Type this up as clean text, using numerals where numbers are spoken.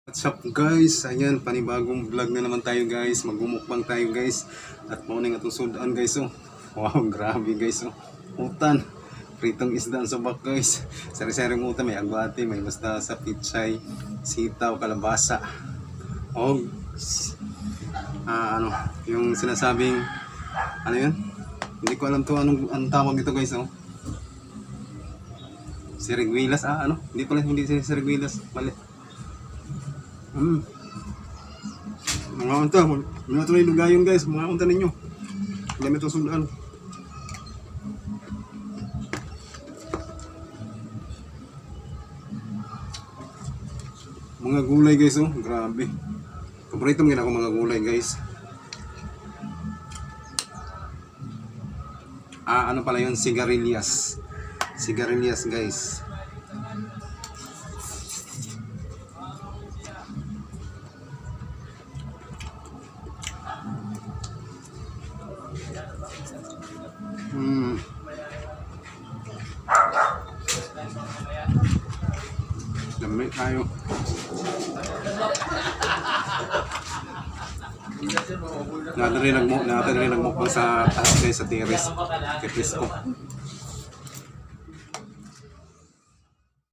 What's up guys? Ayan, panibagong vlog na naman tayo guys. Magmumukbang tayo guys. At muna nga itong sudan guys. Oh. Wow, grabe guys. Oh. Utan. Pritong isda ang subak guys. Sari-saring utan. May agbati, may mustasa, pichay, sitaw, kalabasa. Oh, yung sinasabing, ano yun? Hindi ko alam to anong tawag dito guys. Oh. Siriguilas, Hindi pala, hindi siriguilas. Mali. Mga unta, mga ito na yung lugayon guys, mga unta ninyo. Gamit ito sundaan. Mga gulay guys, oh, grabe. Paborito mo ako mga gulay guys. Ano pala yun? Sigarilyas. Sigarilyas guys. Dami tayo. Natin rin nagmukbang sa taas guys, sa tiris. Kay Pisco.